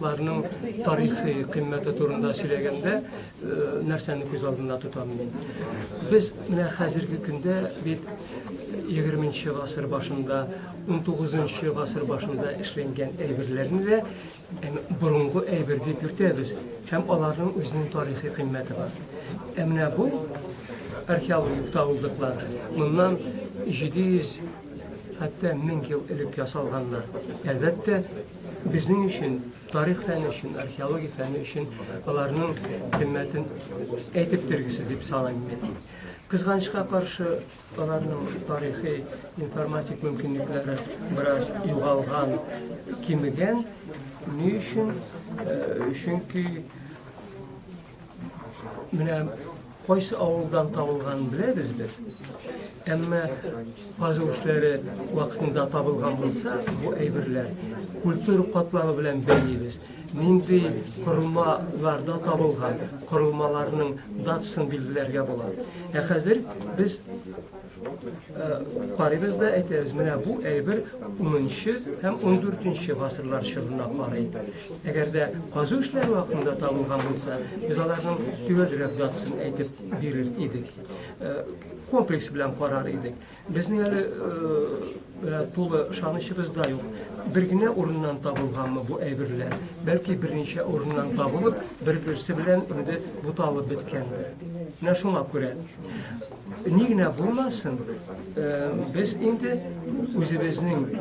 Larının tarixi qiyməti turunda söyləgəndə nərsəni göz aldında tutamıyım. Biz həzirki gündə bir 20-ci əsr başında, 19-cu əsr başında işlənən əybirlərini də burunğu əybir deyib yürütəyiz. Həm onların özünün tarixi qiyməti var. Əminə bu, arxeoloji tapıldıqlar. Bundan 700 hatta 1000 yıl elük yasalğanlar. Əlbəttə, bizim için, tarix fəni için, arxeoloji fəni için onların qiymətin əytib dirgisi deyib sanayım. Qızğançlığa qarşı onların tarixi, informatik mümkünlükləri biraz yoğalğan, kimigen. Ne için? Çünkü Qoysa avuldan tapılğan biliriz biz. Ama bazı işleri vaxtında tapılğan bulsa, bu əybirlər kultur qatlamı bilen belliyiz. Nindi kurulmalarda tapılğan, kurulmalarının datsın bilgilərə bular. Həzir biz qaribizdə etəriz. Bu əybir 10-cu hem 14-cü asırlar şırına qarayıb. Əgər də qazı işləri vaxtında tapılğan bulsa, biz onların düvəl datsın edib bilir idik. Kompleks bilen karar idik. Biz neyəli pulu şanışımız da yok. Bir günə orundan tapılğan mı bu əybirlər? Belki bir neçə orundan tapılıb, bir-birisi bilen indi bu talıb bitkəndir. Ne şuna göre? Niye bulmasın? Biz indi özümüzün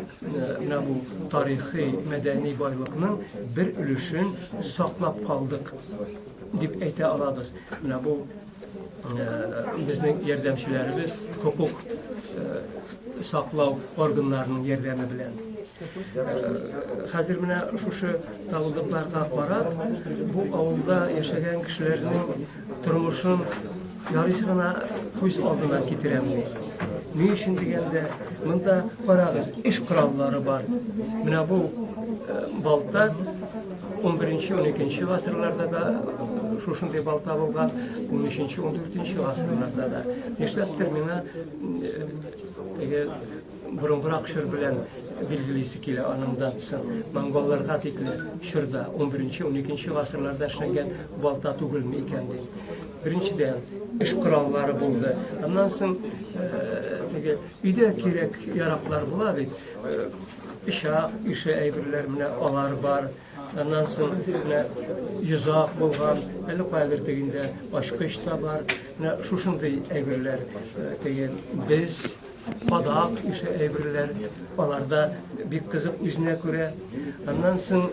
bu tarihi, medeni baylığının bir ülüşün saklap kaldık deyip eyte aladız. Bu bizim yardımcılarımız hukuk saklav organlarının yerlerini bilen. Hazır mənə şu tapıldıqlarına aparaq, bu avulda yaşayan kişilərinin turmuşun yarısına göz aldına getirəmdir. Ne için deyəndə, bunda qarağız, iş kuralları var. Mənə bu balta 11-ci, 12-ci asırlarda da şuşunday balta olğan, 13-ci, 14-ci asırlarda da. Neşlətdir mənə burun-bırak şır bilen bilgilisi ki anımdansın. Mongollarga tekli şırda 11-ci, 12-ci asırlarda işlənən balta tügülmü ikendi. Birinciden iş kuralları buldu. Ondan sonra üde kirek yaraklar bular. İşe əybirlər alar var. Ondan sonra yüzaq bulğan, əli qayğırdıqında başqa işdə var. Şuşunday əybirlər biz padaq işe əybirlər, onlarda bir qızıq üzünə görə. Ondan sonra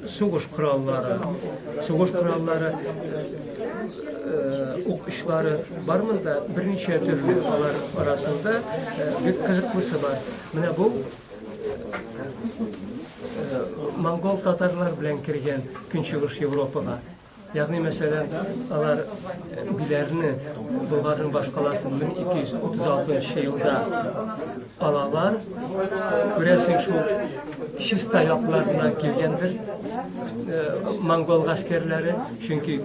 soğuş kuralları, ok işleri var mı da bir neçə türlü arasında bir kızıklısı var. Mənə bu Mongol Tatarlar bilen kirgen Künçüğüş Avropaga. Yani mesela onlar bilerini Bulgar'ın başkalasının 1236 yılda alalar. Göresin şu şist ayaklarından gelgendir. Mongol askerleri çünkü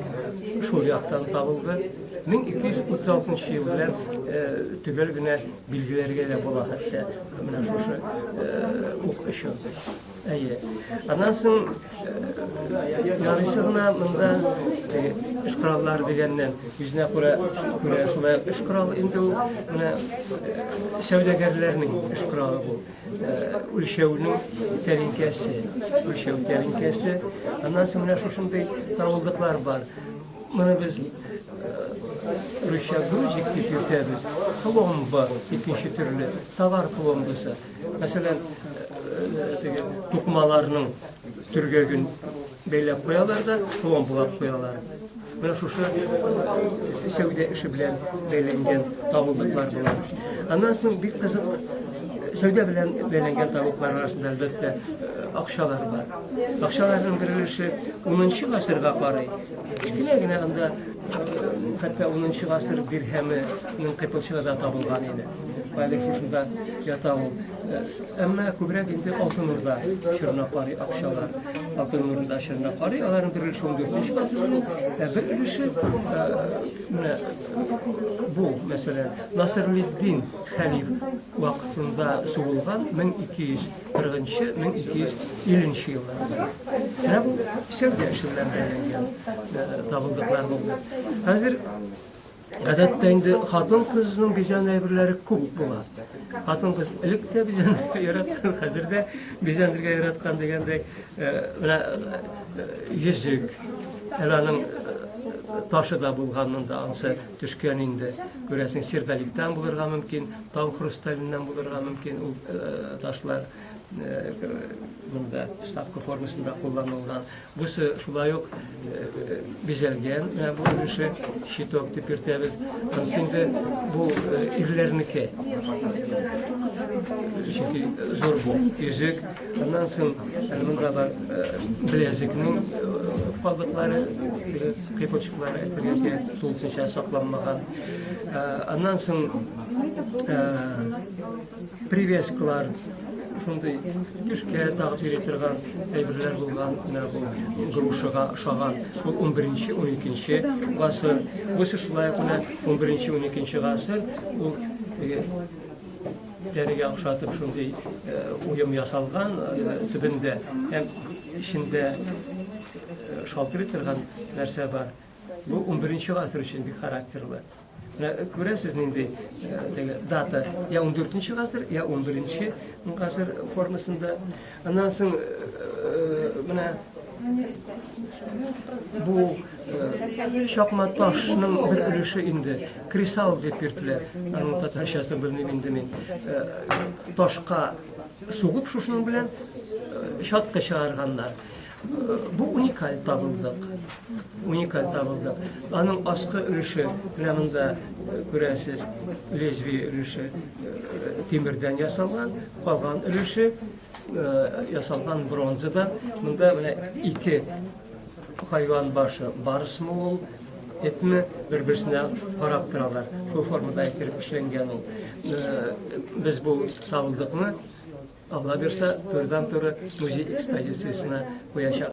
şu yaktan tapıldı. 1236 yıllar tübel güne bilgileri gele bula hatta şu ok işi. Ondan sonra yarısına bunda iş kuralları degenden yüzüne göre şuraya iş kuralı indi o sevdegerlerinin iş kuralı bu. Ülşevinin terinkesi. Ondan sonra şu şimdi tavıldıklar var. Bunu biz Rusya Gruzik deyip yürütəriz. Plomba ikinci türlü tavar plombası. Mesela tokumalarının türgörgün belirlep koyarlar da plombulap koyarlar. Buna şu sevde işi bilen belirlenen tavuklar bular. Ondan sonra bir kızın sevde bilen belirlenen tavuklar arasında elbette akşalar var. Akşaların girilişi 10-cu asırga qarayı. Kiçkinə anda hatta 10-cu asır dirheminin qıpılçığı da tapılğan idi. Baylı şuşunda yatağın Әмма күбрәк инде Алтын Урда Чорнокари акчалар. Алтын Урда Чорнокари, аларның bir өлеше 14-нче гасырның, bir өлеше менә бу, мәсәлән, Насырлетдин хәлиф вакытында сугылган 1240-1250 елларда. Менә бу сәүдә эшләренә бәйләнгән табылдыклар булды. Хәзер гадәттә инде хатын-кызның бизән әйберләре күп була. Хатын-кыз электә бизән яраткан, хәзер дә бизәндергә яраткан дигәндәй, менә йөзек, аларның ташы да булганның да ансы төшкән инде. Күрәсең, сердәлектән булырга мөмкин, тау хрусталиннан булырга мөмкин ул ташлар. Бunda ставка формасында кулланылган. Бусы шулай ук бизәлгән, бу өлеше щиток дип йөртәбез. Инде бу ирләрнеке. Чөнки зур бу йөзек, аннан соң монда бар беләзекнең калдыклары, кыйпылчыклары әйтергә тулысынча сакланмаган. Аннан соң привескалар, шундай кишкә тагып йөри торган әйберләр булган, бу грушага ошаган. Бу 11-12 гасыр. Бусы шулай ук 11-12 гасыр. Ул дәрегә охшатып шундай уем ясалган, төбендә һәм эчендә шалтырый торган нәрсә бар. Бу 11-нче гасыр өчен бик характерлы. Күрәсез инде дата я 14-нче гасыр, я 11-нче гасыр формасында. Аннан соң менә бу чакма ташның bir өлеше инде кресал дип йөртелә. Аның татарчасы белмим инде мин. Ташка сугып шушының белән чатка чыгарганнар. Bu unikal табылдык. Уникаль табылдык. Аның аскы өлеше белән күрәсез, лезвие өлеше тимердән ясалган, калган өлеше ясалган бронзадан. Монда менә 2 хайван башы барысмы ул, этме бер-берсенә карап торалар. Шул формада итеп эшләнгән ул. Без бу табылдыкны Allah berse, türden türü muzey ekspedisiyasına koyacak.